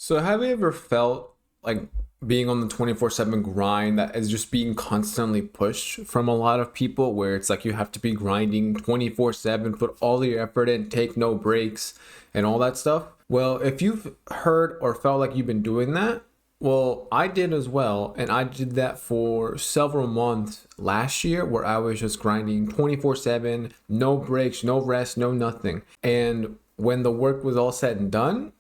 So have you ever felt like being on the 24/7 grind that is just being constantly pushed from a lot of people, where it's like you have to be grinding 24/7, put all your effort in, take no breaks and all that stuff? Well, if you've heard or felt like you've been doing that, well, I did as well, and I did that for several months last year where I was just grinding 24/7, no breaks, no rest, no nothing. And when the work was all said and done,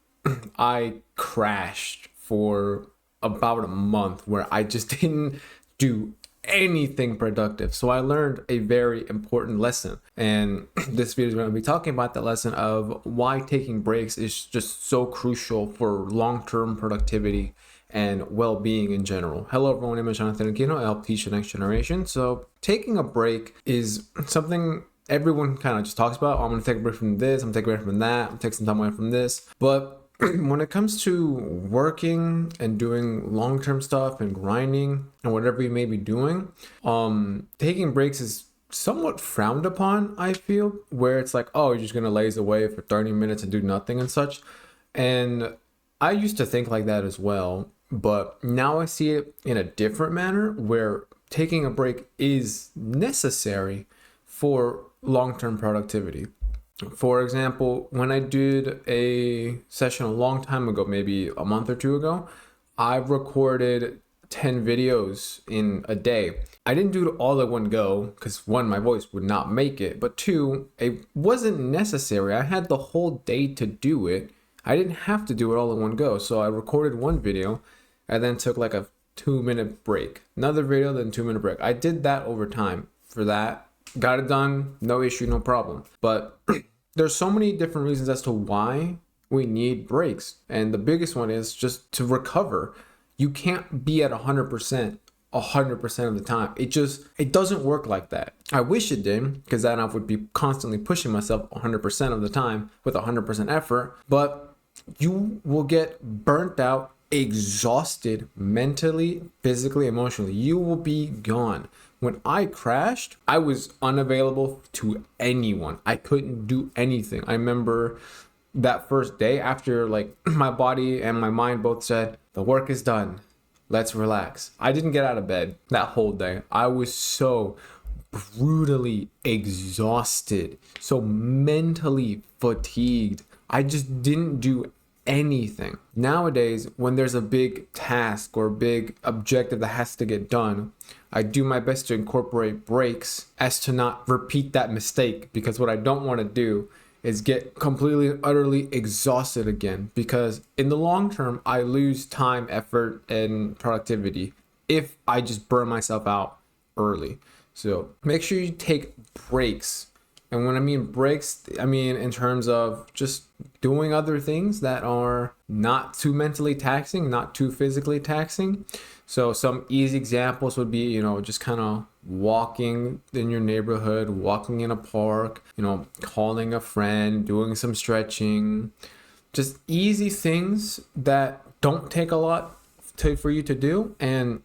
I crashed for about a month where I just didn't do anything productive. So I learned a very important lesson. And this video is going to be talking about the lesson of why taking breaks is just so crucial for long-term productivity and well-being in general. Hello everyone, my name is Jonathan Aquino. I help teach the next generation. So taking a break is something everyone kind of just talks about. Oh, I'm going to take a break from this, I'm going to take a break from that, I'm going to take some time away from this. But when it comes to working and doing long-term stuff and grinding and whatever you may be doing, taking breaks is somewhat frowned upon, I feel, where it's like, oh, you're just gonna laze away for 30 minutes and do nothing and such. And I used to think like that as well, but now I see it in a different manner where taking a break is necessary for long-term productivity. For example, when I did a session a long time ago, maybe a month or two ago, I recorded 10 videos in a day. I didn't do it all at one go because one, my voice would not make it, but two, it wasn't necessary. I had the whole day to do it. I didn't have to do it all in one go. So I recorded one video and then took like a 2-minute break, another video, then 2-minute break. I did that over time for that. Got it done, no issue, no problem. But there's so many different reasons as to why we need breaks. And the biggest one is just to recover. You can't be at 100% of the time. It doesn't work like that. I wish it did, because then I would be constantly pushing myself 100% of the time with 100% effort. But you will get burnt out, exhausted mentally, physically, emotionally. You will be gone. When I crashed, I was unavailable to anyone. I couldn't do anything. I remember that first day after, like, my body and my mind both said, the work is done, let's relax. I didn't get out of bed that whole day. I was so brutally exhausted, so mentally fatigued. I just didn't do anything. Nowadays, when there's a big task or a big objective that has to get done, I do my best to incorporate breaks as to not repeat that mistake, because what I don't want to do is get completely, utterly exhausted again, because in the long term, I lose time, effort, and productivity if I just burn myself out early. So make sure you take breaks. And when I mean breaks, I mean in terms of just doing other things that are not too mentally taxing, not too physically taxing. So some easy examples would be, just kind of walking in your neighborhood, walking in a park, calling a friend, doing some stretching, just easy things that don't take a lot for you to do. And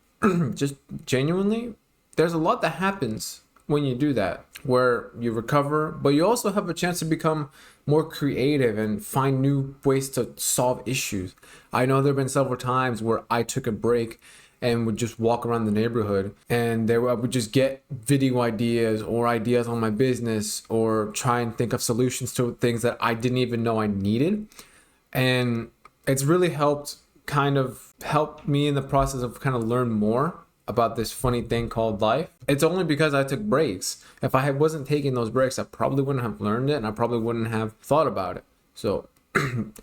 just genuinely, there's a lot that happens when you do that, where you recover, but you also have a chance to become more creative and find new ways to solve issues. I know there have been several times where I took a break and would just walk around the neighborhood, and I would just get video ideas or ideas on my business, or try and think of solutions to things that I didn't even know I needed. And it's really helped me in the process of kind of learn more about this funny thing called life. It's only because I took breaks. If I wasn't taking those breaks, I probably wouldn't have learned it, and I probably wouldn't have thought about it. So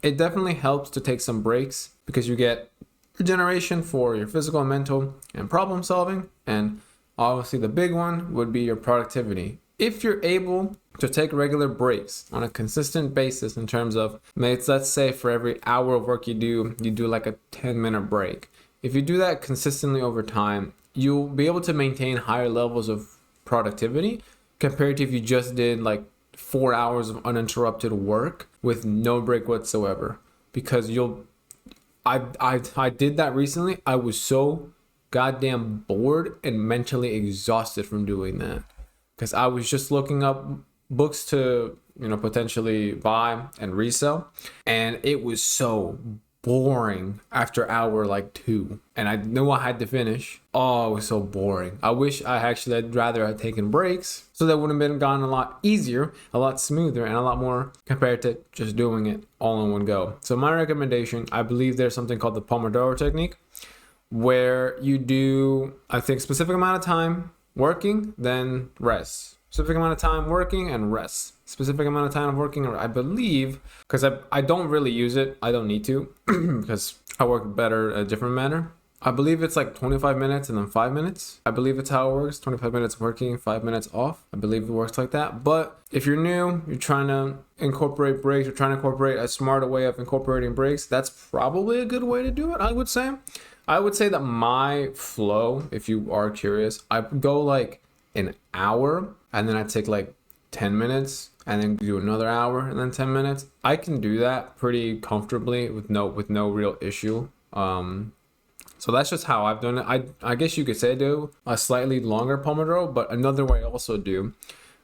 it definitely helps to take some breaks, because you get regeneration for your physical and mental and problem solving. And obviously the big one would be your productivity. If you're able to take regular breaks on a consistent basis, in terms of, let's say for every hour of work you do like a 10-minute break. If you do that consistently over time, you'll be able to maintain higher levels of productivity compared to if you just did like 4 hours of uninterrupted work with no break whatsoever. Because I did that recently. I was so goddamn bored and mentally exhausted from doing that, because I was just looking up books to potentially buy and resell, and it was so boring after hour like 2, and I knew I had to finish. Oh, it was so boring. I wish I'd rather have taken breaks, so that would have been gone a lot easier, a lot smoother, and a lot more compared to just doing it all in one go. So my recommendation, I believe there's something called the Pomodoro technique, where you do, I think, specific amount of time working, then rest. Specific amount of time working and rest. Specific amount of time working, I believe, because I don't really use it. I don't need to because I work better a different manner. I believe it's like 25 minutes and then 5 minutes. I believe it's how it works. 25 minutes working, 5 minutes off. I believe it works like that. But if you're new, you're trying to incorporate breaks, you're trying to incorporate a smarter way of incorporating breaks, that's probably a good way to do it, I would say. I would say that my flow, if you are curious, I go like an hour and then I take like 10 minutes and then do another hour and then 10 minutes. I can do that pretty comfortably with no real issue. So that's just how I've done it. I guess you could say I do a slightly longer Pomodoro, but another way I also do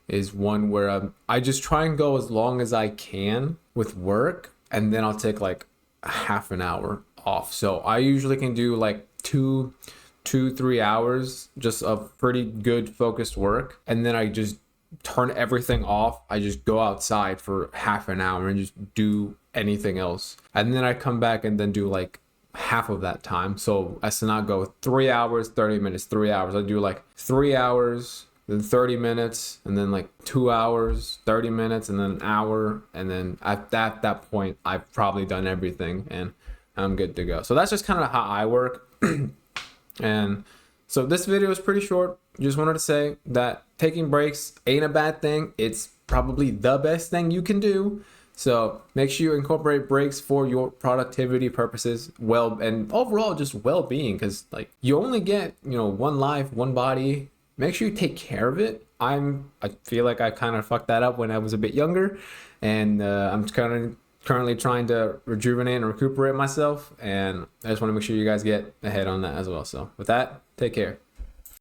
is one where I just try and go as long as I can with work, and then I'll take like half an hour off. So I usually can do like 2-3 hours just of pretty good focused work, and then I just turn everything off. I just go outside for half an hour and just do anything else, and then I come back and then do like half of that time. So as to not go 3 hours 30 minutes 3 hours, I do like 3 hours then 30 minutes and then like 2 hours 30 minutes and then an hour, and then at that point I've probably done everything and I'm good to go. So that's just kind of how I work. And so this video is pretty short. Just wanted to say that taking breaks ain't a bad thing. It's probably the best thing you can do. So make sure you incorporate breaks for your productivity purposes, and overall just well-being, because like you only get, one life, one body. Make sure you take care of it. I feel like I kind of fucked that up when I was a bit younger, and I'm currently trying to rejuvenate and recuperate myself, and I just want to make sure you guys get ahead on that as well. So with that, take care.